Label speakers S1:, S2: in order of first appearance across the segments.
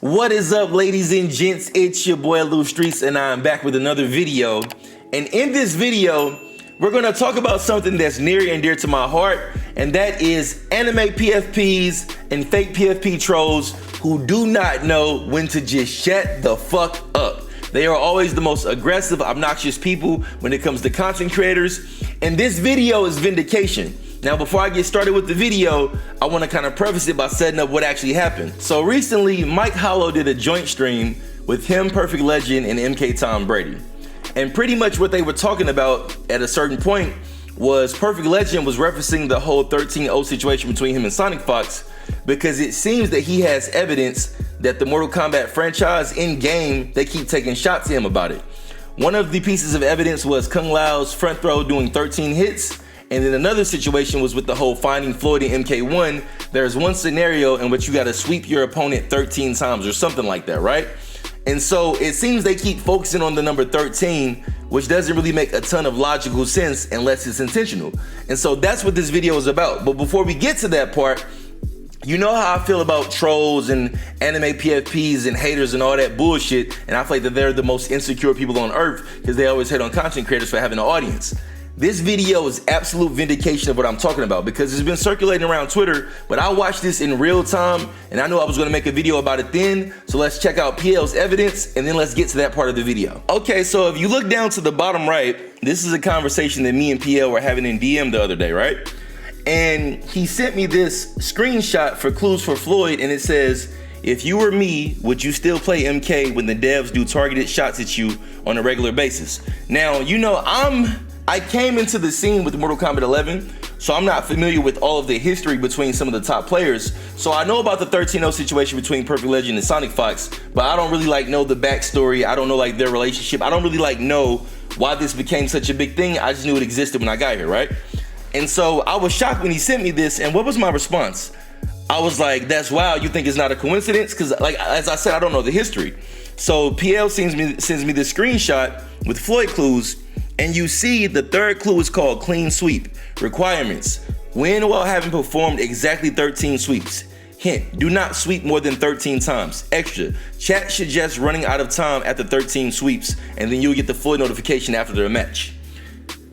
S1: What is up, ladies and gents? It's your boy Lou Streets, and I'm back with another video. And in this video, we're gonna talk about something that's near and dear to my heart, and that is anime PFPs and fake PFP trolls who do not know when to just shut the fuck up. They are always the most aggressive, obnoxious people when it comes to content creators, and this video is vindication. Now, before I get started with the video, I want to kind of preface it by setting up what actually happened. So recently, Mike Hollow did a joint stream with him, Perfect Legend, and MK Tom Brady. And pretty much what they were talking about at a certain point was Perfect Legend was referencing the whole 13-0 situation between him and Sonic Fox, because it seems that he has evidence that the Mortal Kombat franchise in-game, they keep taking shots at him about it. One of the pieces of evidence was Kung Lao's front throw doing 13 hits. And then another situation was with the whole finding Floyd in MK1. There's one scenario in which you gotta sweep your opponent 13 times or something like that, right? And so it seems they keep focusing on the number 13, which doesn't really make a ton of logical sense unless it's intentional. And so that's what this video is about. But before we get to that part, you know how I feel about trolls and anime PFPs and haters and all that bullshit. And I feel like that they're the most insecure people on earth because they always hate on content creators for having an audience. This video is absolute vindication of what I'm talking about because it's been circulating around Twitter, but I watched this in real time and I knew I was gonna make a video about it then. So let's check out PL's evidence and then let's get to that part of the video. Okay, so if you look down to the bottom right, this is a conversation that me and PL were having in DM the other day, right? And he sent me this screenshot for clues for Floyd, and it says, if you were me, would you still play MK when the devs do targeted shots at you on a regular basis? Now, you know, I came into the scene with Mortal Kombat 11, so I'm not familiar with all of the history between some of the top players. So I know about the 13-0 situation between Perfect Legend and Sonic Fox, but I don't really know the backstory. I don't know their relationship. I don't really know why this became such a big thing. I just knew it existed when I got here, right? And so I was shocked when he sent me this, and what was my response? I was like, that's wild, you think it's not a coincidence? Because as I said, I don't know the history. So PL sends me this screenshot with Floyd clues, and you see the third clue is called clean sweep. Requirements: win while having performed exactly 13 sweeps. Hint: do not sweep more than 13 times. Extra: chat suggests running out of time after 13 sweeps, and then you'll get the full notification after the match.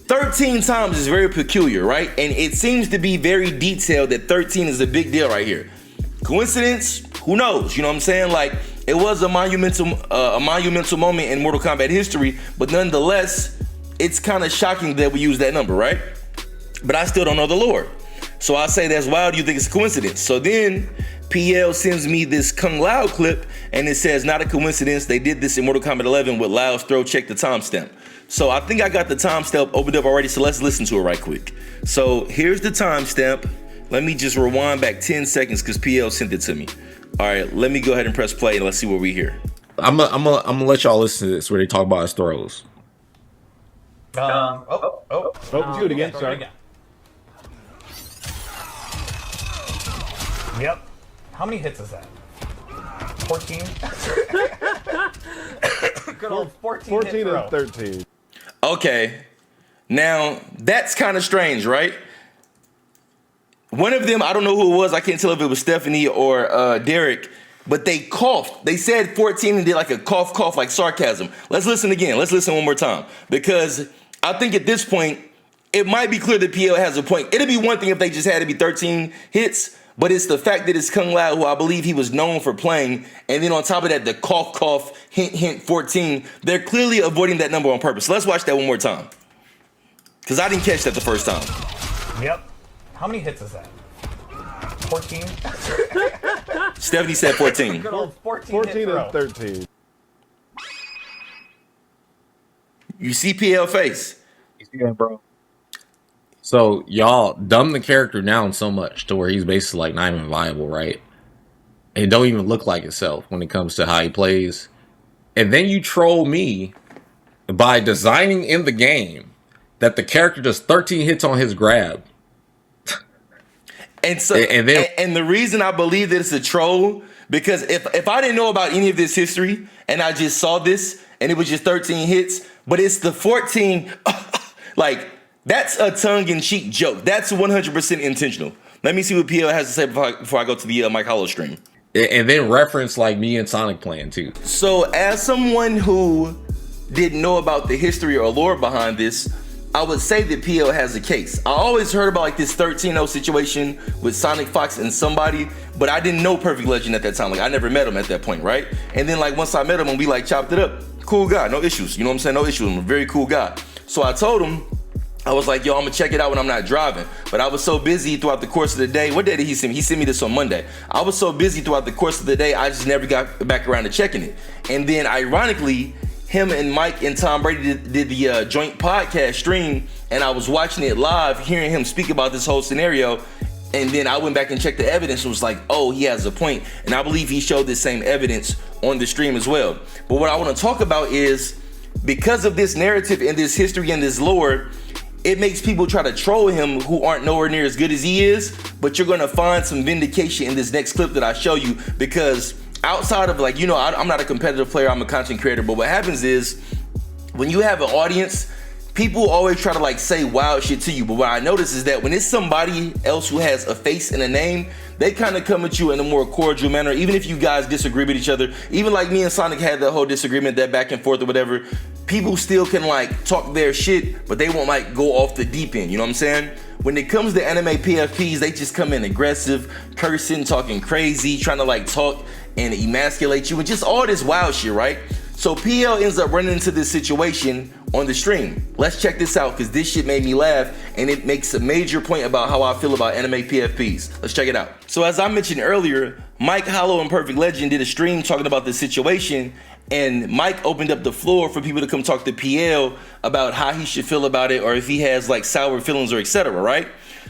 S1: 13 times is very peculiar, right? And it seems to be very detailed that 13 is a big deal right here. Coincidence? Who knows? You know what I'm saying? It was a monumental moment in Mortal Kombat history, but nonetheless, it's kind of shocking that we use that number, right? But I still don't know the lore. So I say that's wild, you think it's a coincidence. So then PL sends me this Kung Lao clip and it says, not a coincidence, they did this in Mortal Kombat 11 with Lao's throw, check the timestamp. So I think I got the timestamp opened up already, so let's listen to it right quick. So here's the timestamp. Let me just rewind back 10 seconds because PL sent it to me. All right, let me go ahead and press play and let's see what we hear.
S2: I'm gonna let y'all listen to this where they talk about his throws.
S3: Do it again. Sorry. Yep. How many hits is that? 14. Good old 14 and 13.
S1: Okay, now that's kind of strange, right? One of them, I don't know who it was. I can't tell if it was Stephanie or Derek, but they coughed. They said 14 and did a cough, like sarcasm. Let's listen again. Let's listen one more time because I think at this point, it might be clear that PL has a point. It'd be one thing if they just had to be 13 hits, but it's the fact that it's Kung Lao, who I believe he was known for playing, and then on top of that, the cough, hint, 14. They're clearly avoiding that number on purpose. Let's watch that one more time because I didn't catch that the first time.
S3: Yep. How many hits is that? 14.
S1: Stephanie said 14.
S3: Good old 14
S4: and 13.
S1: You see PL face.
S4: Yeah, bro.
S2: So y'all dumb the character down so much to where he's basically not even viable, right? It don't even look like itself when it comes to how he plays. And then you troll me by designing in the game that the character does 13 hits on his grab.
S1: And so, and the reason I believe that it's a troll, because if I didn't know about any of this history and I just saw this and it was just 13 hits, but it's the 14, that's a tongue-in-cheek joke. That's 100% intentional. Let me see what PL has to say before I go to the Mike Hollow stream.
S2: And then reference like me and Sonic playing too.
S1: So as someone who didn't know about the history or lore behind this, I would say that PL has a case. I always heard about like this 13-0 situation with Sonic Fox and somebody, but I didn't know Perfect Legend at that time. Like I never met him at that point, right? And then like once I met him and we like chopped it up, cool guy, no issues. You know what I'm saying? No issues. I'm a very cool guy. So I told him, I was like, yo, I'm gonna check it out when I'm not driving. But I was so busy throughout the course of the day. What day did he send me? He sent me this on Monday. I was so busy throughout the course of the day, I just never got back around to checking it. And then ironically, him and Mike and Tom Brady did the joint podcast stream, and I was watching it live, hearing him speak about this whole scenario. And then I went back and checked the evidence and was like, oh, he has a point. And I believe he showed the same evidence on the stream as well. But what I want to talk about is, because of this narrative and this history and this lore, it makes people try to troll him who aren't nowhere near as good as he is. But you're gonna find some vindication in this next clip that I show you, because outside of like, you know, I'm not a competitive player, I'm a content creator, but what happens is when you have an audience, people always try to like say wild shit to you. But what I notice is that when it's somebody else who has a face and a name, they kind of come at you in a more cordial manner, even if you guys disagree with each other. Even like me and Sonic had that whole disagreement, that back and forth or whatever, people still can like talk their shit, but they won't like go off the deep end, you know what I'm saying? When it comes to anime PFPs, they just come in aggressive, cursing, talking crazy, trying to like talk and emasculate you and just all this wild shit, right? So PL ends up running into this situation on the stream. Let's check this out, because this shit made me laugh and it makes a major point about how I feel about anime PFPs. Let's check it out. So as I mentioned earlier, Mike Hollow and Perfect Legend did a stream talking about this situation, and Mike opened up the floor for people to come talk to PL about how he should feel about it, or if he has like sour feelings or etc., right?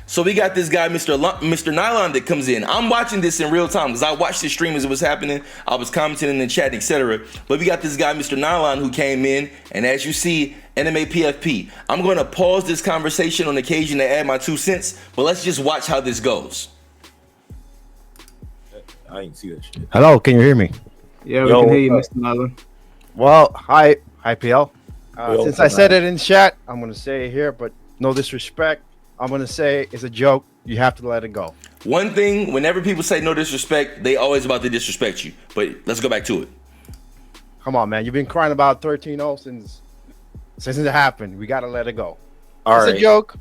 S1: So we got this guy, Mr. Nylon, that comes in. I'm watching this in real time because I watched the stream as it was happening. I was commenting in the chat, etc. But we got this guy, Mr. Nylon, who came in, and as you see, anime PFP. I'm going to pause this conversation on occasion to add my 2 cents, but let's just watch how this goes.
S4: I didn't see that shit.
S5: Hello, can you hear me?
S6: Yeah, we can hear you, Mr. Nylon.
S5: Well, hi PL.
S4: Yo,
S5: Since I said it in chat, I'm going to say it here, but no disrespect. I'm going to say it's a joke. You have to let it go.
S1: One thing, whenever people say no disrespect, they always about to disrespect you. But let's go back to it.
S5: Come on, man. You've been crying about 13-0 since it happened. We got to let it go.
S4: All
S5: It's
S4: right.
S5: a joke.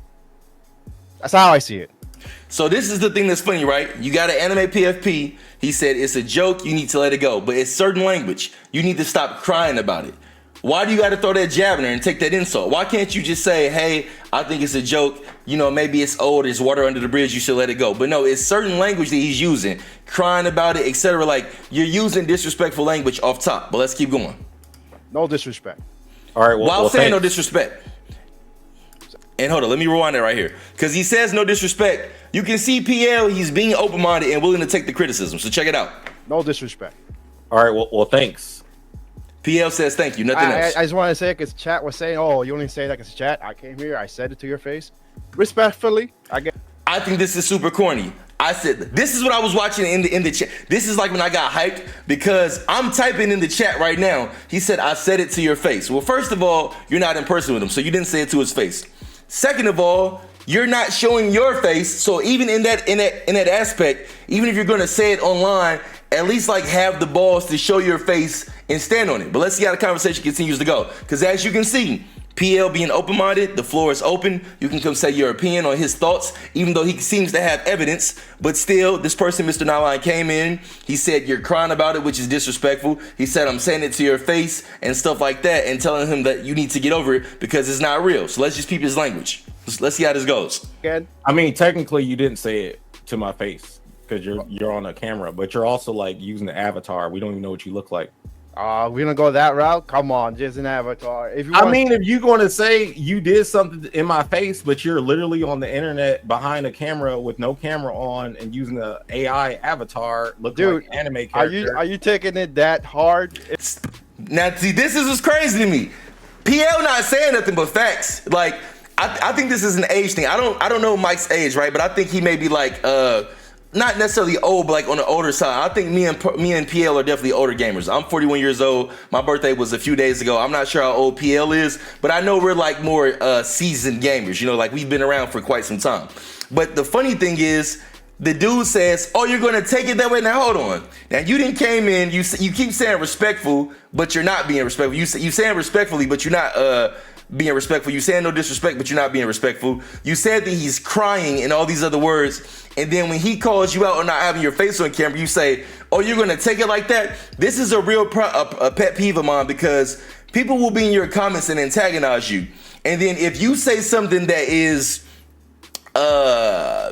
S5: That's how I see it.
S1: So this is the thing that's funny, right? You got an anime PFP. He said it's a joke. You need to let it go. But it's certain language. You need to stop crying about it. Why do you got to throw that jab in there and take that insult? Why can't you just say, hey, I think it's a joke. You know, maybe it's old. It's water under the bridge. You should let it go. But no, it's certain language that he's using. Crying about it, etc. Like, you're using disrespectful language off top. But let's keep going.
S5: No disrespect.
S4: All right. Well,
S1: While saying no
S4: thanks.
S1: disrespect. And hold on, let me rewind that right here. Because he says no disrespect. You can see PL, he's being open-minded and willing to take the criticism. So check it out.
S5: No disrespect.
S4: All right. Well, thanks.
S1: PL says thank you, nothing else.
S5: I just want to say it because chat was saying, oh, you only say that because chat. I came here. I said it to your face. Respectfully,
S1: I think this is super corny. I said, this is what I was watching in the chat. This is like when I got hyped, because I'm typing in the chat right now. He said, I said it to your face. Well, first of all, you're not in person with him, so you didn't say it to his face. Second of all, you're not showing your face. So even in that aspect, even if you're gonna say it online, at least like have the balls to show your face and stand on it. But let's see how the conversation continues to go. Because as you can see, PL being open-minded, the floor is open. You can come say your opinion on his thoughts, even though he seems to have evidence. But still, this person, Mr. Nylon, came in. He said, you're crying about it, which is disrespectful. He said, I'm saying it to your face and stuff like that, and telling him that you need to get over it because it's not real. So let's just peep his language. Let's see how this goes.
S5: again,
S4: I mean, technically, you didn't say it to my face because you're on a camera, but you're also like using the avatar. We don't even know what you look like.
S5: we're gonna go that route. Come on, just an avatar. If you
S4: I
S5: want,
S4: mean, if you're going to say you did something in my face, but you're literally on the internet behind a camera with no camera on and using the AI avatar, looking
S5: Dude,
S4: like an anime
S5: are
S4: character.
S5: you taking it that hard?
S1: Now, see, this is what's crazy to me. PL not saying nothing but facts. Like, I think this is an age thing. I don't know Mike's age, right? But I think he may be like not necessarily old, but like on the older side. I think me and PL are definitely older gamers. I'm 41 years old. My birthday was a few days ago. I'm not sure how old PL is, but I know we're like more seasoned gamers. You know, like we've been around for quite some time. But the funny thing is, the dude says, "Oh, you're gonna take it that way." Now hold on. Now you didn't came in. You keep saying respectful, but you're not being respectful. You saying respectfully, but you're not being respectful. You saying no disrespect, but you're not being respectful. You said that he's crying and all these other words, and then when he calls you out on not having your face on camera, you say, "Oh, you're gonna take it like that." This is a real a pet peeve of mine because people will be in your comments and antagonize you, and then if you say something that is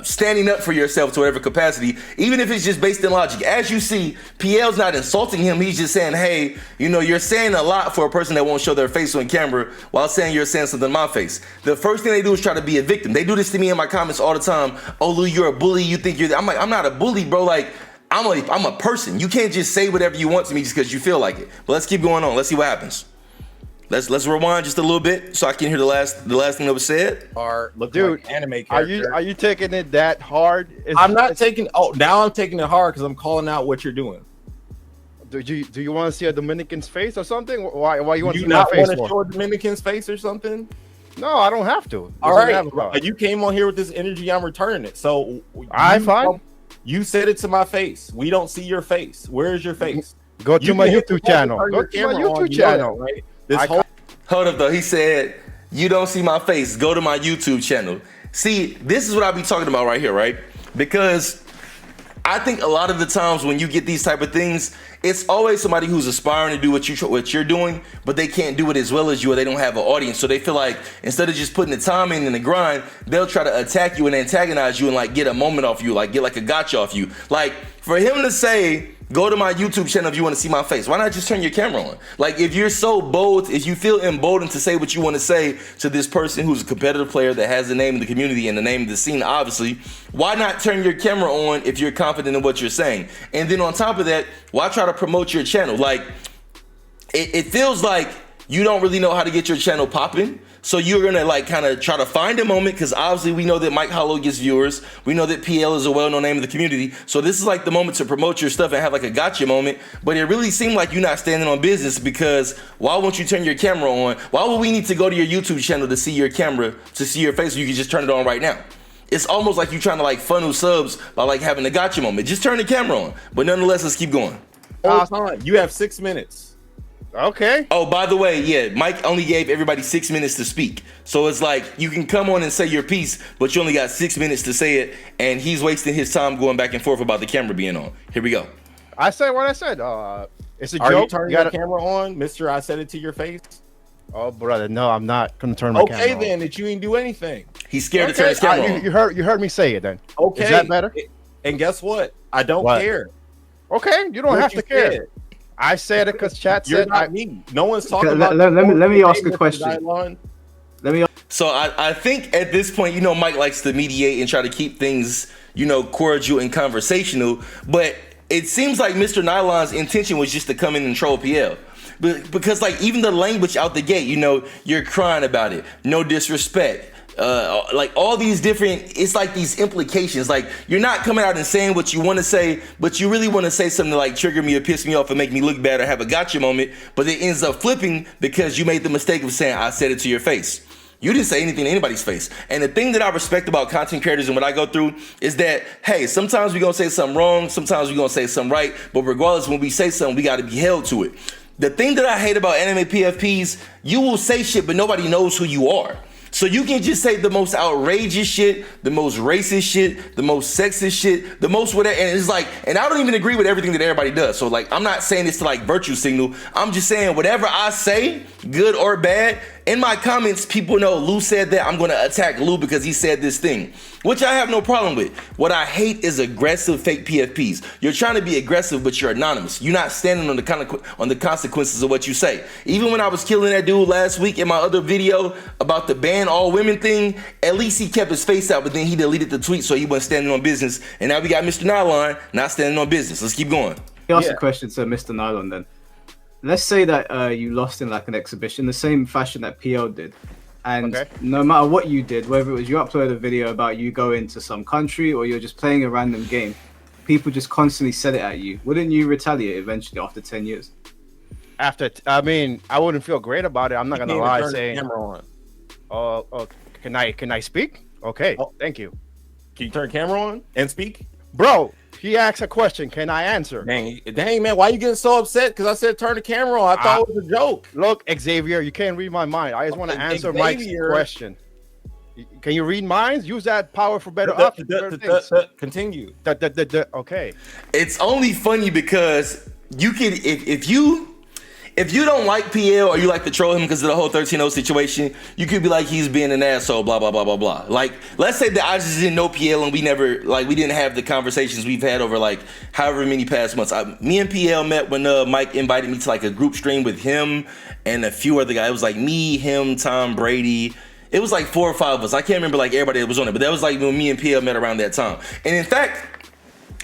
S1: standing up for yourself to whatever capacity, even if it's just based in logic. As you see, PL's not insulting him. He's just saying, hey, you know, you're saying a lot for a person that won't show their face on camera while saying you're saying something in my face. The first thing they do is try to be a victim. They do this to me in my comments all the time. "Oh, Lou, you're a bully. You think you're..." I'm like, I'm not a bully, bro. Like, I'm a person. You can't just say whatever you want to me just because you feel like it. But let's keep going on. Let's see what happens. Let's rewind just a little bit so I can hear the last thing that was said.
S4: Dude, like anime character.
S5: Are you taking it that hard?
S4: I'm not taking. Oh, now I'm taking it hard because I'm calling out what you're doing.
S5: Do you want to see a Dominican's face or something? Why you want to see my
S4: not
S5: face?
S4: Want to show a Dominican's face or something?
S5: No, I don't have to.
S4: All right, you came on here with this energy. I'm returning it. So
S5: I'm fine.
S4: You said it to my face. We don't see your face. Where is your face?
S5: Go to my YouTube channel. Go to my YouTube channel.
S4: Right?
S1: Hold up though. He said, "You don't see my face. Go to my YouTube channel." See, this is what I be talking about right here, right? Because I think a lot of the times when you get these type of things, it's always somebody who's aspiring to do what you're doing, but they can't do it as well as you, or they don't have an audience. So they feel like instead of just putting the time in and the grind, they'll try to attack you and antagonize you and like get a moment off you, like get like a gotcha off you. Like for him to say, "Go to my YouTube channel if you want to see my face," why not just turn your camera on? Like if you're so bold, if you feel emboldened to say what you want to say to this person who's a competitive player that has the name of the community and the name of the scene, obviously, why not turn your camera on if you're confident in what you're saying? And then on top of that, why try to promote your channel? Like it feels like you don't really know how to get your channel popping. So you're gonna like kind of try to find a moment, because obviously we know that Mike Hollow gets viewers. We know that PL is a well-known name of the community. So this is like the moment to promote your stuff and have like a gotcha moment. But it really seemed like you're not standing on business, because why won't you turn your camera on? Why would we need to go to your YouTube channel to see your camera, to see your face, so you can just turn it on right now? It's almost like you're trying to like funnel subs by like having a gotcha moment. Just turn the camera on. But nonetheless, let's keep going.
S4: You have 6 minutes.
S5: Okay.
S1: Oh, by the way, yeah, Mike only gave everybody 6 minutes to speak. So it's like you can come on and say your piece, but you only got 6 minutes to say it, and he's wasting his time going back and forth about the camera being on. Here we go.
S5: I said what I said. It's a
S4: Are
S5: joke.
S4: you turning your camera on, Mister? I said it to your face.
S5: Oh, brother, no, I'm not gonna turn my camera on.
S4: Okay, then that you ain't do anything.
S1: He's scared to turn his camera on.
S5: You heard me say it then.
S4: Okay,
S5: is that better?
S4: And guess what? I don't care.
S5: Okay, you don't have to care. I said it because chat said
S4: not me. No one's talking about.
S6: Let me ask a question.
S1: So I think at this point, you know, Mike likes to mediate and try to keep things, you know, cordial and conversational. But it seems like Mr. Nylon's intention was just to come in and troll PL. But because like even the language out the gate, you know, you're crying about it. No disrespect. Like all these different, it's like these implications. Like you're not coming out and saying what you want to say, but you really want to say something to like trigger me or piss me off and make me look bad or have a gotcha moment. But it ends up flipping because you made the mistake of saying, "I said it to your face." You didn't say anything to anybody's face. And the thing that I respect about content creators and what I go through is that, hey, sometimes we're going to say something wrong. Sometimes we're going to say something right. But regardless, when we say something, we got to be held to it. The thing that I hate about anime PFPs, you will say shit, but nobody knows who you are. So you can just say the most outrageous shit, the most racist shit, the most sexist shit, the most whatever. And it's like, and I don't even agree with everything that everybody does. So like, I'm not saying this to like virtue signal. I'm just saying whatever I say, good or bad, in my comments, people know Lou said that. I'm going to attack Lou because he said this thing, which I have no problem with. What I hate is aggressive fake PFPs. You're trying to be aggressive, but you're anonymous. You're not standing on the consequences of what you say. Even when I was killing that dude last week in my other video about the ban all women thing, at least he kept his face out, but then he deleted the tweet so he wasn't standing on business. And now we got Mr. Nylon not standing on business. Let's keep going.
S6: Ask a question to Mr. Nylon then. Let's say that you lost in like an exhibition, the same fashion that PL did. And no matter what you did, whether it was you upload a video about you going to some country or you're just playing a random game, people just constantly said it at you. Wouldn't you retaliate eventually after 10 years?
S5: I mean, I wouldn't feel great about it. I'm not gonna lie, saying,
S4: camera on.
S5: can I speak? Okay, thank you.
S4: Can you turn camera on and speak?
S5: Bro, he asked a question. Can I answer?
S4: Dang, man, why you getting so upset? Because I said turn the camera on. I thought it was a joke.
S5: Look, Xavier, you can't read my mind. I just want to answer Mike's question. Can you read minds? Use that power for better things.
S4: Continue.
S5: Okay.
S1: It's only funny because you can if you don't like PL or you like to troll him because of the whole 13-0 situation, you could be like he's being an asshole, blah blah blah blah blah. Like, let's say that I just didn't know PL and we didn't have the conversations we've had over like however many past months. Me and PL met when Mike invited me to like a group stream with him and a few other guys. It was like me, him, Tom, Brady. It was like 4 or 5 of us. I can't remember like everybody that was on it, but that was like when me and PL met around that time. And in fact,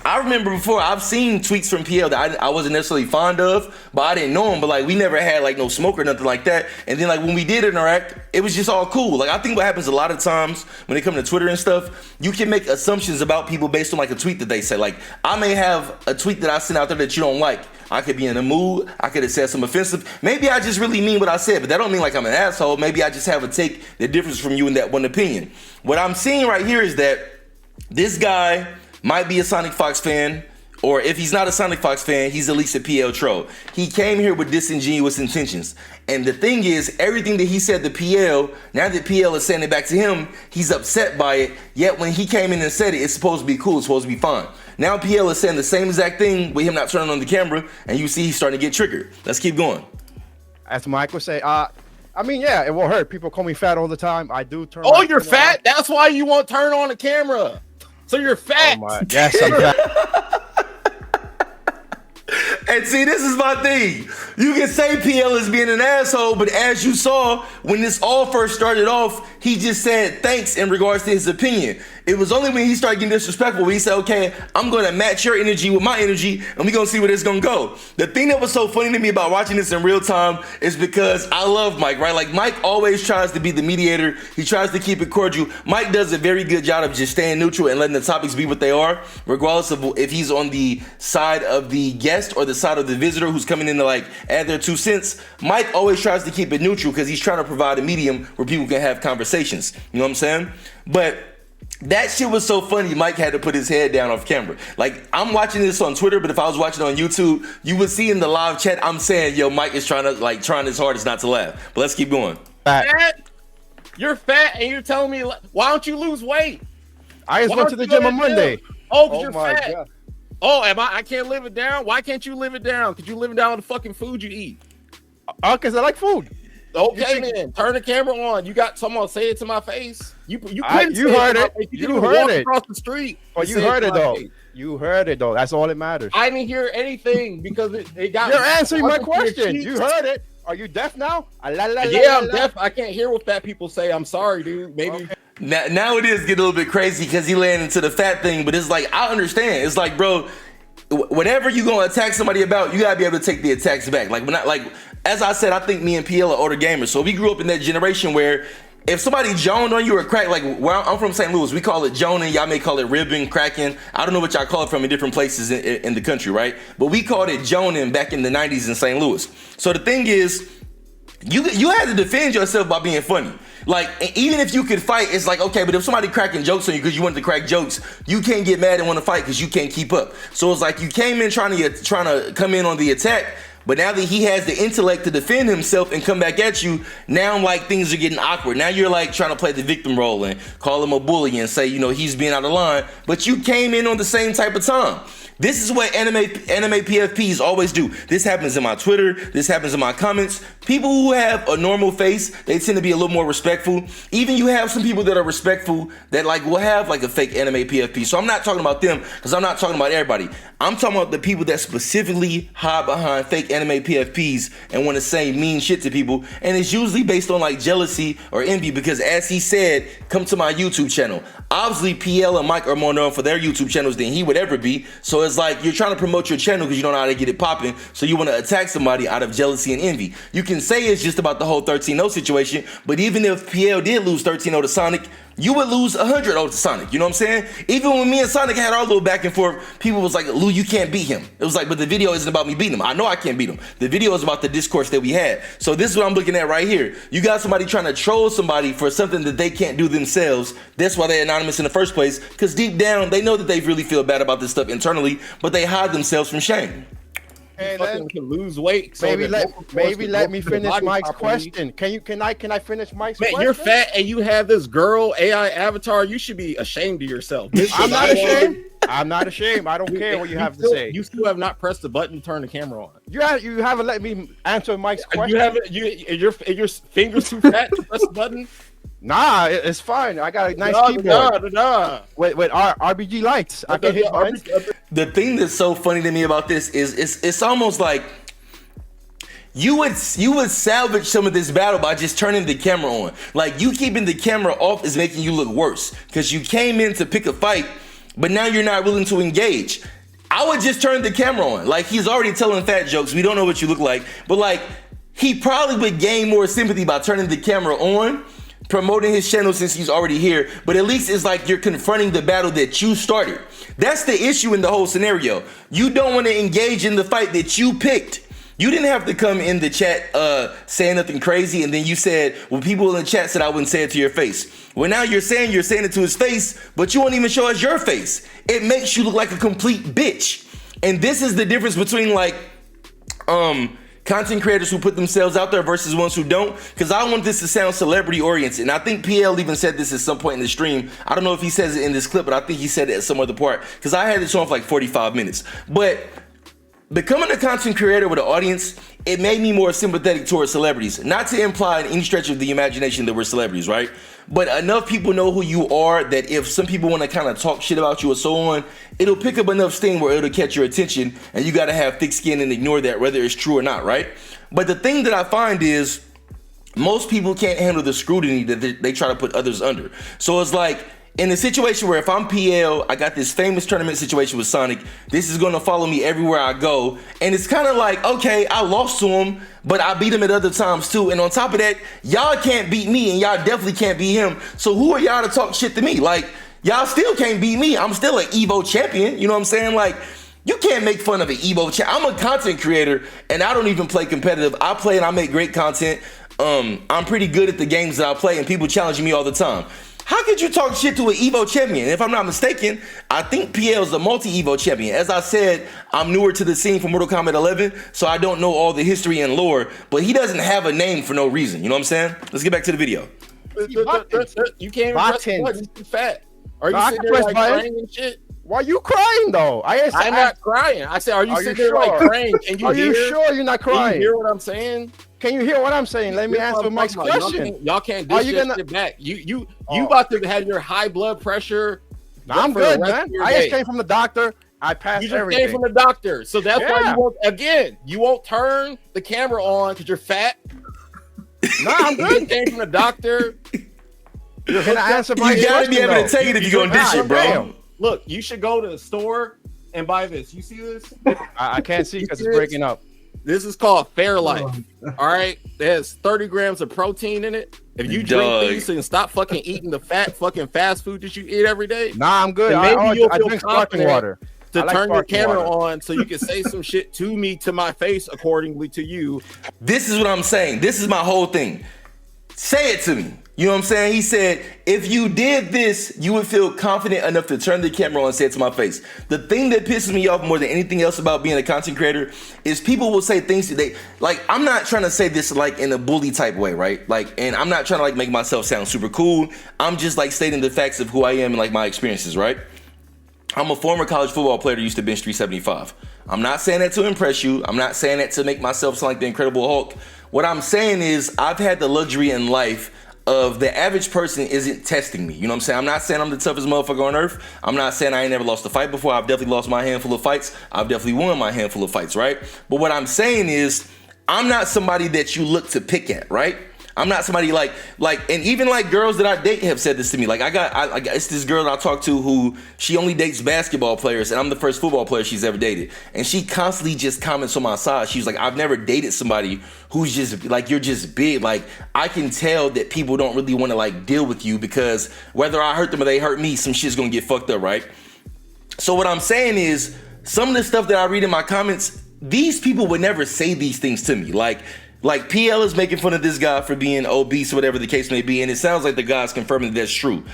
S1: I remember before I've seen tweets from PL that I wasn't necessarily fond of, but I didn't know him. But like we never had like no smoke or nothing like that. And then like when we did interact, it was just all cool. Like I think what happens a lot of times when it comes to Twitter and stuff, you can make assumptions about people based on like a tweet that they say. Like I may have a tweet that I sent out there that you don't like. I could be in a mood. I could have said some offensive. Maybe I just really mean what I said, but that don't mean like I'm an asshole. Maybe I just have a take the difference from you in that one opinion. What I'm seeing right here is that this guy might be a Sonic Fox fan, or if he's not a Sonic Fox fan, he's at least a PL troll. He came here with disingenuous intentions. And the thing is, everything that he said to PL, now that PL is saying it back to him, he's upset by it. Yet when he came in and said it, it's supposed to be cool, it's supposed to be fine. Now PL is saying the same exact thing with him not turning on the camera, and you see he's starting to get triggered. Let's keep going.
S5: As Mike would say, I mean, yeah, it won't hurt. People call me fat all the time. I do turn.
S4: Oh, you're fat? On. That's why you won't turn on the camera. So you're fat.
S5: Oh my, yes, I'm fat.
S1: And see, this is my thing. You can say PL is being an asshole, but as you saw, when this all first started off, he just said thanks in regards to his opinion. It was only when he started getting disrespectful when he said, okay, I'm going to match your energy with my energy, and we're going to see where this is going to go. The thing that was so funny to me about watching this in real time is because I love Mike, right? Like, Mike always tries to be the mediator. He tries to keep it cordial. Mike does a very good job of just staying neutral and letting the topics be what they are, regardless of if he's on the side of the guest or the side of the visitor who's coming in to, like, add their 2 cents. Mike always tries to keep it neutral because he's trying to provide a medium where people can have conversations. You know what I'm saying? But that shit was so funny, Mike had to put his head down off camera. Like, I'm watching this on Twitter, but if I was watching on YouTube, you would see in the live chat, I'm saying, yo, Mike is trying his hardest not to laugh. But let's keep going.
S4: Fat? You're fat and you're telling me, why don't you lose weight?
S5: I just went to the gym on Monday.
S4: Oh, because you're fat.
S5: God.
S4: Oh, I can't live it down? Why can't you live it down? Because you live it down with the fucking food you eat.
S5: Because I like food.
S4: Okay, then turn the camera on. You got someone say it to my face. You couldn't.
S5: You heard it. You heard it
S4: across the street.
S5: Oh, you heard it though. You heard it though. That's all that matters.
S4: I didn't hear anything because it got.
S5: You're answering my question. You heard it. Are you deaf now?
S4: Yeah, I'm deaf. I can't hear what fat people say. I'm sorry, dude. Maybe.
S1: Okay. Now it is getting a little bit crazy because he landed into the fat thing, but it's like, I understand. It's like, bro, whatever you gonna attack somebody about, you gotta be able to take the attacks back. As I said, I think me and PL are older gamers, so we grew up in that generation where if somebody joned on you or crack, like where I'm from, St. Louis, we call it joning. Y'all may call it ribbing, cracking. I don't know what y'all call it from in different places in the country, right? But we called it joning back in the 90s in St. Louis. So the thing is, you had to defend yourself by being funny. Like, even if you could fight, it's like, okay, but if somebody cracking jokes on you because you wanted to crack jokes, you can't get mad and want to fight because you can't keep up. So it's like you came in trying to come in on the attack, but now that he has the intellect to defend himself and come back at you, now like things are getting awkward. Now you're like trying to play the victim role and call him a bully and say, he's being out of line, but you came in on the same type of time. This is what anime PFPs always do. This happens in my Twitter. This happens in my comments. People who have a normal face, they tend to be a little more respectful. Even you have some people that are respectful that will have like a fake anime PFP. So I'm not talking about them because I'm not talking about everybody. I'm talking about the people that specifically hide behind fake anime PFPs and want to say mean shit to people. And it's usually based on like jealousy or envy because, as he said, come to my YouTube channel. Obviously, PL and Mike are more known for their YouTube channels than he would ever be. So it's like you're trying to promote your channel because you don't know how to get it popping. So you want to attack somebody out of jealousy and envy. You can say it's just about the whole 13-0 situation, but even if PL did lose 13-0 to Sonic, you would lose 100 to Sonic. You know what I'm saying? Even when me and Sonic had our little back and forth, people was like, Lou, you can't beat him. It was like, but the video isn't about me beating him. I know I can't beat him. The video is about the discourse that we had. So this is what I'm looking at right here. You got somebody trying to troll somebody for something that they can't do themselves. That's why they're anonymous in the first place, because deep down, they know that they really feel bad about this stuff internally, but they hide themselves from shame.
S4: And then can lose weight. So
S5: maybe let me finish Mike's question. Can I finish Mike's question?
S4: You're fat and you have this girl AI avatar. You should be ashamed of yourself.
S5: I'm not ashamed. I'm not ashamed. I don't care what you have to say.
S4: You still have not pressed the button to turn the camera on.
S5: You haven't let me answer Mike's question.
S4: Your fingers too fat to press the button.
S5: Nah, it's fine. I got a nice keyboard. With RBG lights. I can hit buttons.
S1: The thing that's so funny to me about this is it's almost like you would salvage some of this battle by just turning the camera on. Like, you keeping the camera off is making you look worse, because you came in to pick a fight, but now you're not willing to engage. I would just turn the camera on. Like, he's already telling fat jokes. We don't know what you look like, but like, he probably would gain more sympathy by turning the camera on, promoting his channel since he's already here, but at least it's like you're confronting the battle that you started. That's the issue in the whole scenario. You don't want to engage in the fight that you picked. You didn't have to come in the chat saying nothing crazy, and then you said, well, people in the chat said I wouldn't say it to your face. Well, now you're saying it to his face, but you won't even show us your face. It makes you look like a complete bitch. And this is the difference between like content creators who put themselves out there versus ones who don't, because I want this to sound celebrity oriented. And I think PL even said this at some point in the stream. I don't know if he says it in this clip, but I think he said it at some other part, because I had this on for like 45 minutes. But becoming a content creator with an audience, it made me more sympathetic towards celebrities. Not to imply in any stretch of the imagination that we're celebrities, right? But enough people know who you are that if some people want to kind of talk shit about you or so on, it'll pick up enough steam where it'll catch your attention, and you got to have thick skin and ignore that, whether it's true or not, right? But the thing that I find is most people can't handle the scrutiny that they try to put others under. So it's like, in a situation where if I'm PL, I got this famous tournament situation with Sonic, this is going to follow me everywhere I go. And it's kind of like, okay, I lost to him, but I beat him at other times too. And on top of that, y'all can't beat me, and y'all definitely can't beat him. So who are y'all to talk shit to me? Like, y'all still can't beat me. I'm still an Evo champion. You know what I'm saying? Like, you can't make fun of an Evo champion. I'm a content creator, and I don't even play competitive. I play and I make great content. I'm pretty good at the games that I play, and people challenge me all the time. How could you talk shit to an Evo champion? If I'm not mistaken, I think PL is a multi-Evo champion. As I said, I'm newer to the scene for Mortal Kombat 11, so I don't know all the history and lore, but he doesn't have a name for no reason. You know what I'm saying? Let's get back to the video.
S4: You can't even press the button. You're too fat. Are you sitting there like crying and shit?
S5: Why are you crying though?
S4: I'm not crying. I said, are you sitting there like crying? Can you hear?
S5: Are you sure you're not crying?
S4: Can you hear what I'm saying?
S5: Can you hear what I'm saying? Let me answer Mike's question.
S4: Y'all can't do shit back. You about to have your high blood pressure.
S5: I'm good, man. I just came from the doctor. I passed everything. You just
S4: came from the doctor. So that's why you won't turn the camera on because you're fat.
S5: No, I'm good.
S4: You came from the doctor.
S5: You're gonna answer my question.
S1: You gotta be able to take it if you're gonna dish it, bro.
S4: Look, you should go to the store and buy this. You see this?
S5: I can't see because it's breaking up.
S4: This is called Fairlife. All right, there's 30 grams of protein in it. If you drink these and stop fucking eating the fucking fast food that you eat every day,
S5: nah, I'm good.
S4: Maybe you'll feel
S5: drink sparkling water
S4: to turn your camera on so you can say some shit to me, to my face, accordingly to you.
S1: This is what I'm saying. This is my whole thing. Say it to me. You know what I'm saying? He said, if you did this, you would feel confident enough to turn the camera on and say it to my face. The thing that pisses me off more than anything else about being a content creator is people will say things that they, like, I'm not trying to say this like in a bully type way, right? Like, and I'm not trying to like make myself sound super cool. I'm just like stating the facts of who I am and like my experiences, right? I'm a former college football player who used to bench 375. I'm not saying that to impress you. I'm not saying that to make myself sound like the Incredible Hulk. What I'm saying is I've had the luxury in life of the average person isn't testing me. You know what I'm saying? I'm not saying I'm the toughest motherfucker on earth. I'm not saying I ain't never lost a fight before. I've definitely lost my handful of fights. I've definitely won my handful of fights, right? But what I'm saying is I'm not somebody that you look to pick at, right? I'm not somebody like, and even like girls that I date have said this to me. Like it's this girl that I talk to who she only dates basketball players, and I'm the first football player she's ever dated. And she constantly just comments on my side. She's like, I've never dated somebody who's just like, you're just big. Like I can tell that people don't really want to like deal with you because whether I hurt them or they hurt me, some shit's gonna get fucked up, right? So what I'm saying is some of the stuff that I read in my comments, these people would never say these things to me. Like PL is making fun of this guy for being obese or whatever the case may be, and it sounds like the guy's confirming that that's true.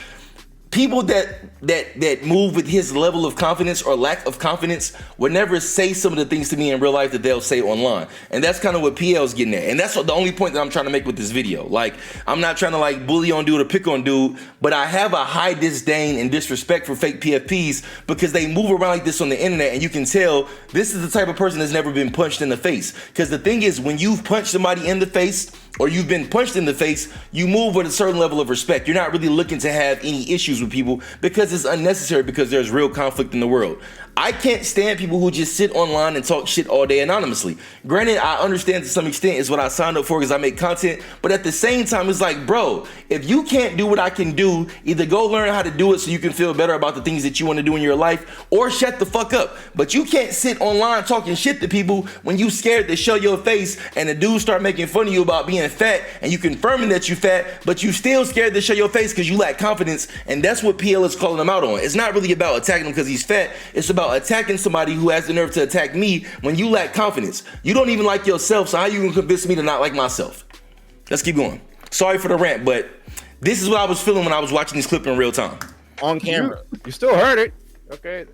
S1: People that move with his level of confidence or lack of confidence would never say some of the things to me in real life that they'll say online. And that's kind of what PL's getting at. And that's the only point that I'm trying to make with this video. Like, I'm not trying to like bully on dude or pick on dude, but I have a high disdain and disrespect for fake PFPs because they move around like this on the internet, and you can tell this is the type of person that's never been punched in the face. Because the thing is, when you've punched somebody in the face, or you've been punched in the face, you move with a certain level of respect. You're not really looking to have any issues with people because it's unnecessary, because there's real conflict in the world. I can't stand people who just sit online and talk shit all day anonymously. Granted, I understand to some extent it's what I signed up for because I make content, but at the same time, it's like, bro, if you can't do what I can do, either go learn how to do it so you can feel better about the things that you want to do in your life, or shut the fuck up. But you can't sit online talking shit to people when you scared to show your face and the dudes start making fun of you about being fat and you confirming that you fat, but you still scared to show your face because you lack confidence. And that's what PL is calling him out on. It's not really about attacking him because he's fat. It's about attacking somebody who has the nerve to attack me when you lack confidence. You don't even like yourself, so how you gonna convince me to not like myself? Let's keep going. Sorry for the rant, but this is what I was feeling when I was watching this clip in real time.
S4: On camera.
S5: You still heard it. Okay.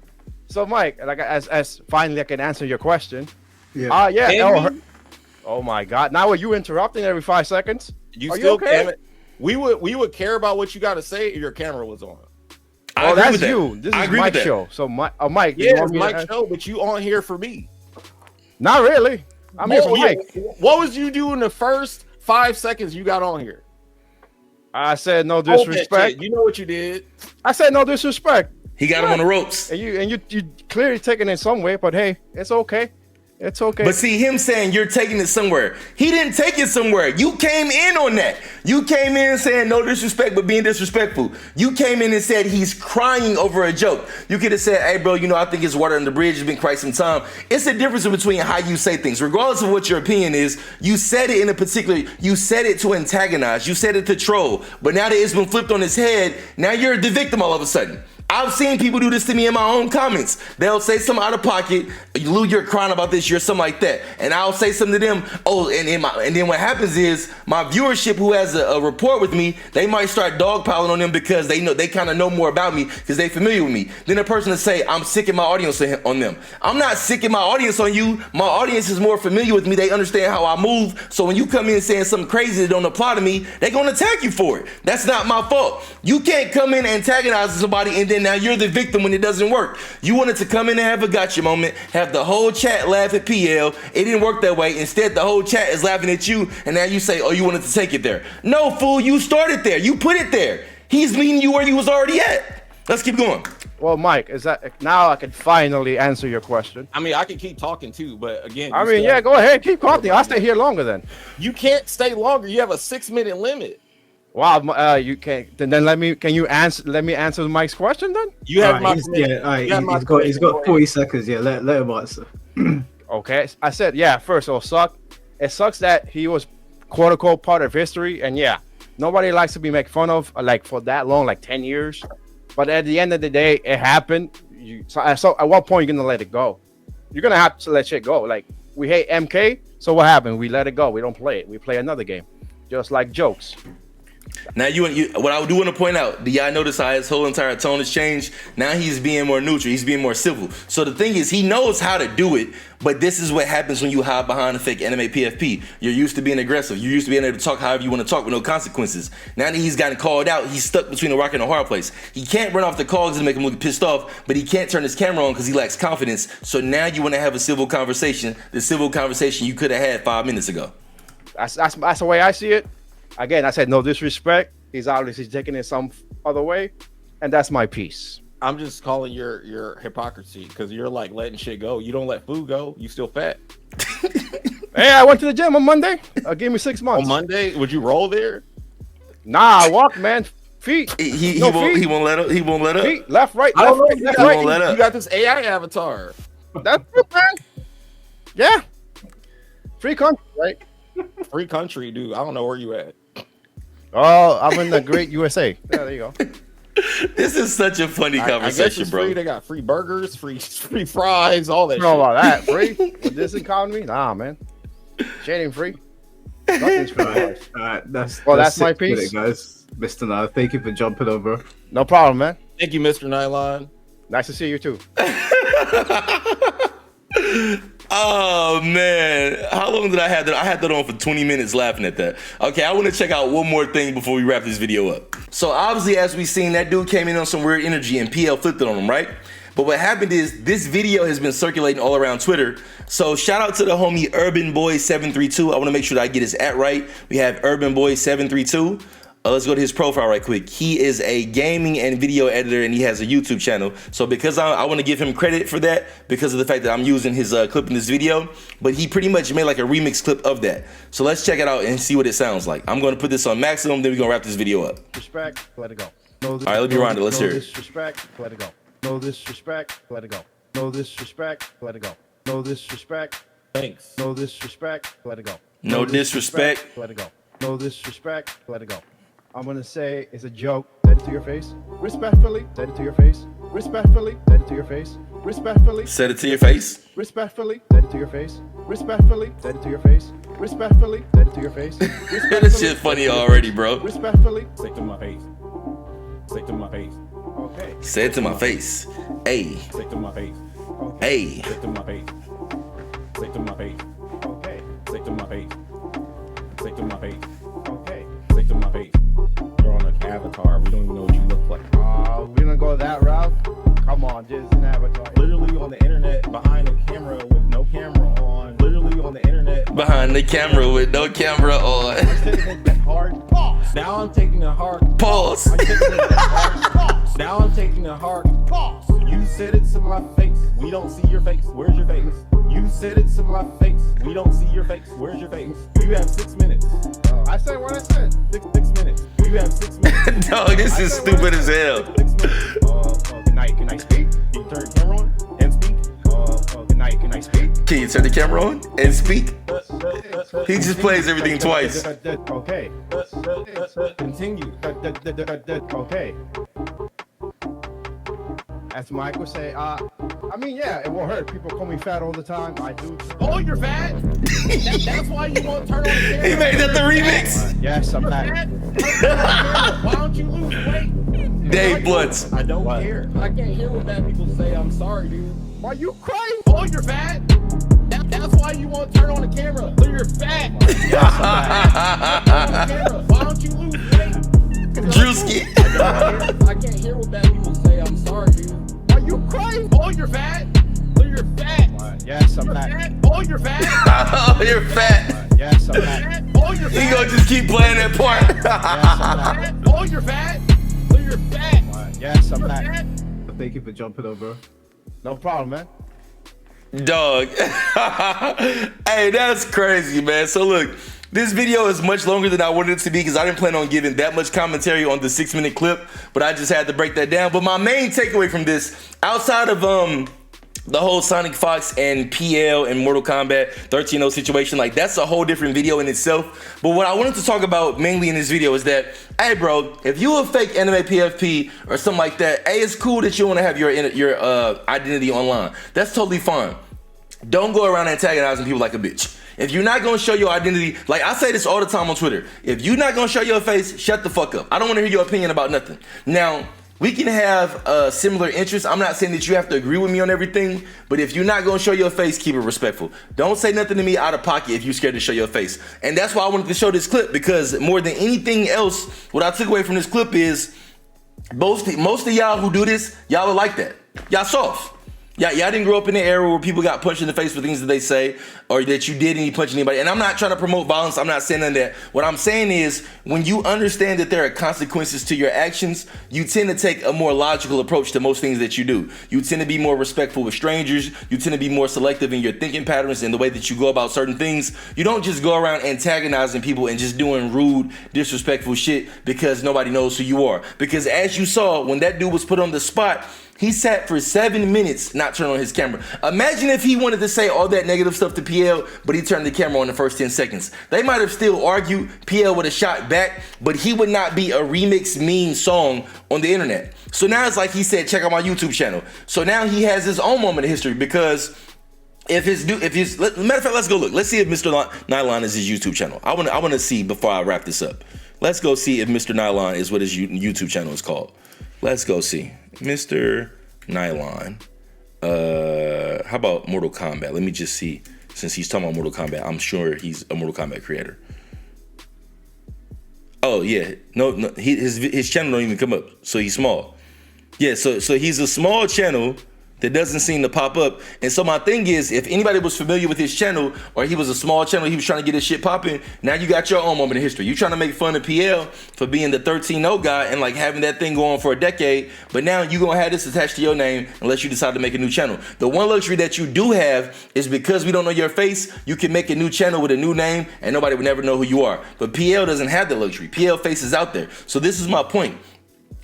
S5: So Mike, like as finally I can answer your question. Yeah. Oh my God. Now are you interrupting every 5 seconds?
S4: You still can't. We would care about what you got to say if your camera was on.
S5: Oh, that's you. This is Mike's show. So Mike,
S4: yeah, it's Mike's show, but you on here for me.
S5: Not really. I'm here for Mike.
S4: What was you doing the first 5 seconds you got on here?
S5: I said no disrespect.
S4: You know what you did.
S5: I said no disrespect.
S1: He got him on the ropes.
S5: And you clearly taking it somewhere, but hey, it's okay. It's okay.
S1: But see, him saying you're taking it somewhere, he didn't take it somewhere. You came in on that. You came in saying no disrespect, but being disrespectful. You came in and said he's crying over a joke. You could have said, hey, bro, I think it's water under the bridge. It's been quite some time. It's the difference between how you say things. Regardless of what your opinion is, you said it in a particular, you said it to antagonize. You said it to troll. But now that it's been flipped on its head, now you're the victim all of a sudden. I've seen people do this to me in my own comments. They'll say something out of pocket, Lou, you're crying about this, you're something like that. And I'll say something to them, and then what happens is my viewership who has a rapport with me, they might start dogpiling on them because they kind of know more about me because they familiar with me. Then a person will say, I'm sicking my audience on them. I'm not sicking my audience on you. My audience is more familiar with me. They understand how I move. So when you come in saying something crazy that don't apply to me, they're going to attack you for it. That's not my fault. You can't come in and antagonize somebody and then now you're the victim when it doesn't work. You wanted to come in and have a gotcha moment, have the whole chat laugh at PL. It didn't work that way. Instead, the whole chat is laughing at you, and now you say, oh, you wanted to take it there. No, fool, you started there. You put it there. He's meeting you where you was already at. Let's keep going.
S5: Well, Mike, is that now I can finally answer your question?
S4: I mean, I can keep talking too, but again,
S5: yeah, go ahead, keep talking. I'll stay here longer then.
S4: You can't stay longer. You have a 6-minute limit.
S5: Wow, you can't. Then let me answer Mike's question then.
S4: You have
S6: he's got 40 seconds. Yeah, let him answer.
S5: Okay, I said first it'll suck. It sucks that he was quote unquote part of history, and nobody likes to be made fun of like for that long, like 10 years. But at the end of the day, it happened. So at what point you're gonna let it go? You're gonna have to let shit go. Like we hate MK, so what happened? We let it go. We don't play it. We play another game, just like jokes.
S1: Now what I do want to point out, do y'all notice how his whole entire tone has changed? Now he's being more neutral, he's being more civil. So the thing is, he knows how to do it, but this is what happens when you hide behind a fake anime PFP. You're used to being aggressive. You're used to being able to talk however you want to talk with no consequences. Now that he's gotten called out, he's stuck between a rock and a hard place. He can't run off the calls and make him look pissed off, but he can't turn his camera on because he lacks confidence. So now you want to have a civil conversation, the civil conversation you could have had 5 minutes ago.
S5: That's the way I see it. Again, I said no disrespect. He's obviously taking it some other way, and that's my piece.
S4: I'm just calling your hypocrisy because you're like letting shit go. You don't let food go. You still fat.
S5: Hey, I went to the gym on Monday. Give me 6 months.
S4: On Monday, would you roll there?
S5: Nah, I walk, man. Feet.
S1: He
S5: No,
S1: won't.
S5: feet.
S1: He won't let up. He won't let up.
S5: Feet. Left, right,
S4: I
S5: left,
S4: don't know.
S5: right,
S4: You
S5: left,
S1: He
S5: right.
S1: won't let up.
S4: You got this AI avatar.
S5: That's it, man. Yeah. Free country, right?
S4: Free country, dude. I don't know where you at.
S5: Oh, I'm in the great USA. Yeah, there you go.
S1: This is such a funny
S4: I guess
S1: conversation,
S4: it's
S1: bro.
S4: free. They got free burgers, free fries, all that
S5: You know
S4: shit.
S5: about that? Free? With this economy? Nah, man. Shit ain't free. Nothing's free. guys.
S6: All right, that's
S5: my
S6: it for it,
S5: piece.
S6: guys. Mr. Nile, thank you for jumping over.
S5: No problem, man.
S4: Thank you, Mr. Nylon.
S5: Nice to see you too.
S1: Oh man, how long did I have that? I had that on for 20 minutes laughing at that. Okay, I want to check out one more thing before we wrap this video up. So obviously, as we seen, that dude came in on some weird energy and PL flipped it on him, right? But what happened is this video has been circulating all around Twitter. So shout out to the homie Urban Boy 732. I want to make sure that I get his @ right. We have Urban Boy 732. Let's go to his profile right quick. He is a gaming and video editor, and he has a YouTube channel. So because I want to give him credit for that, because of the fact that I'm using his clip in this video, but he pretty much made like a remix clip of that. So let's check it out and see what it sounds like. I'm going to put this on maximum, then we're going to wrap this video up.
S5: Respect, let it go.
S1: All right, let me rewind it. Let's hear it.
S5: Disrespect, let it go. No disrespect, let it go. No disrespect, let it go. No disrespect,
S4: Thanks.
S5: no disrespect, let it go.
S1: No disrespect.
S5: Let it go. No disrespect, let it go. I'm gonna say it's a joke. Said it to your face. Respectfully, said it to your face. Respectfully, said it to your face. Respectfully,
S1: Said it to your face.
S5: respectfully, said it to your face. Respectfully, said it to your face. Respectfully, said it to your face.
S1: This shit funny already, bro.
S5: Respectfully.
S4: Say to my face. Say to my face.
S5: Okay.
S1: Say it to my face. Hey,
S4: Say to my face.
S1: hey.
S4: Say to my face. Say to my face.
S5: Okay.
S4: Say to my face. Say to my face.
S5: Okay.
S4: Say to my face. You're on an avatar. We don't even know what you look like.
S5: We're gonna go that route. Come on, just an avatar.
S4: Literally on the internet behind a camera with no camera on. Literally on the internet
S1: Behind the camera with no camera on.
S5: That hard. Pause.
S4: Now I'm taking a hard
S1: Pause.
S4: I'm taking a hard pause. Now I'm taking a hard pause. You said it to my face. We don't see your face. Where's your face? You said it to my face. We don't see your face. Where's your face? You have 6 minutes.
S5: I said what I said.
S4: Six minutes. You have 6 minutes.
S1: Dog, this is stupid as hell.
S4: 6 minutes.
S5: Can I speak?
S4: Can you turn the camera on and speak?
S5: Can I speak?
S1: Can you turn the camera on and speak? He just plays everything twice.
S5: Okay.
S4: Continue.
S5: Okay. As Mike would say, I mean, yeah, it won't hurt. People call me fat all the time. I do.
S4: Oh, you're fat? That's why you won't turn on the camera.
S1: He made that the remix.
S5: Yes, I'm fat.
S4: Why don't you lose weight?
S1: Dave Blunts.
S4: I don't care. I can't hear what bad people say. I'm sorry, dude.
S5: Why you crying?
S4: Oh, you're fat? That's why you won't turn on the camera. So you're fat.
S5: Yes, I'm fat.
S4: Why don't you lose weight?
S1: Drewski.
S4: I can't hear what bad people say. I'm sorry, dude.
S5: Why you crying?
S4: Oh, you're fat? So you're fat.
S5: Yes, I'm fat.
S4: Oh, you're fat?
S1: Oh, you're fat.
S5: Yes, I'm fat.
S4: Oh, you're
S1: He
S4: fat?
S1: gonna just keep playing that part.
S5: Yes, I'm fat.
S4: Oh, you're fat? So you're fat.
S5: Yes, I'm fat.
S6: Thank you for jumping over.
S5: No problem, man.
S1: Dog. Hey, that's crazy, man. So look, this video is much longer than I wanted it to be because I didn't plan on giving that much commentary on the 6-minute clip, but I just had to break that down. But my main takeaway from this, outside of the whole Sonic Fox and PL and Mortal Kombat 13-0 situation, like that's a whole different video in itself. But what I wanted to talk about mainly in this video is that, hey bro, if you a fake anime PFP or something like that, hey, it's cool that you want to have your identity online. That's totally fine. Don't go around antagonizing people like a bitch. If you're not gonna show your identity, like I say this all the time on Twitter, if you're not gonna show your face, shut the fuck up. I don't want to hear your opinion about nothing. Now, we can have similar interests. I'm not saying that you have to agree with me on everything, but if you're not gonna show your face, keep it respectful. Don't say nothing to me out of pocket if you're scared to show your face. And that's why I wanted to show this clip, because more than anything else, what I took away from this clip is most of y'all who do this, y'all are like that. Y'all soft. Yeah, y'all didn't grow up in the era where people got punched in the face for things that they say, or that you did and you punched anybody. And I'm not trying to promote violence. I'm not saying that. What I'm saying is, when you understand that there are consequences to your actions, you tend to take a more logical approach to most things that you do. You tend to be more respectful with strangers. You tend to be more selective in your thinking patterns and the way that you go about certain things. You don't just go around antagonizing people and just doing rude, disrespectful shit because nobody knows who you are. Because as you saw, when that dude was put on the spot, he sat for 7 minutes not turning on his camera. Imagine if he wanted to say all that negative stuff to PL, but he turned the camera on the first 10 seconds. They might have still argued, PL would have shot back, but he would not be a remix meme song on the internet. So now it's like he said, check out my YouTube channel. So now he has his own moment of history, because matter of fact, let's go look. Let's see if Mr. Nylon is his YouTube channel. I want to see before I wrap this up. Let's go see if Mr. Nylon is what his YouTube channel is called. Let's go see. Mr. Nylon. How about Mortal Kombat? Let me just see. Since he's talking about Mortal Kombat, I'm sure he's a Mortal Kombat creator. Oh yeah, no, his channel don't even come up, so he's small. Yeah, so he's a small channel that doesn't seem to pop up. And so my thing is, if anybody was familiar with his channel, or he was a small channel, he was trying to get his shit popping, now you got your own moment in history. You trying to make fun of PL for being the 13-0 guy and like having that thing going for a decade, but now you gonna have this attached to your name unless you decide to make a new channel. The one luxury that you do have is, because we don't know your face, you can make a new channel with a new name and nobody would never know who you are. But PL doesn't have the luxury. PL face is out there. So this is my point.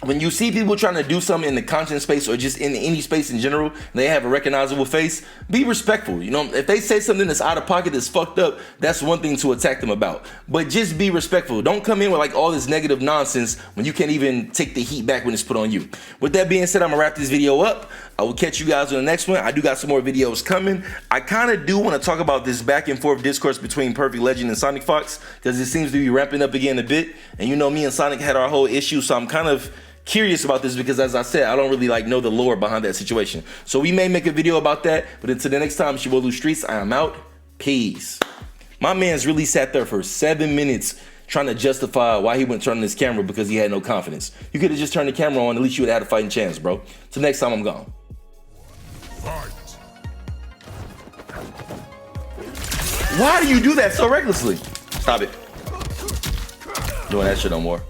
S1: When you see people trying to do something in the content space or just in any space in general, and they have a recognizable face, be respectful. You know, if they say something that's out of pocket, that's fucked up, that's one thing to attack them about. But just be respectful. Don't come in with like all this negative nonsense when you can't even take the heat back when it's put on you. With that being said, I'm gonna wrap this video up. I will catch you guys on the next one. I do got some more videos coming. I kind of do want to talk about this back and forth discourse between Perfect Legend and Sonic Fox, because it seems to be ramping up again a bit. And you know, me and Sonic had our whole issue, so I'm kind of curious about this, because as I said, I don't really like know the lore behind that situation. So we may make a video about that, but until the next time, it's your boy Lou Streets. I am out. Peace. My man's really sat there for 7 minutes trying to justify why he wouldn't turn on his camera because he had no confidence. You could have just turned the camera on, at least you would have had a fighting chance, bro. Till next time, I'm gone. Why do you do that so recklessly? Stop it. Doing that shit no more.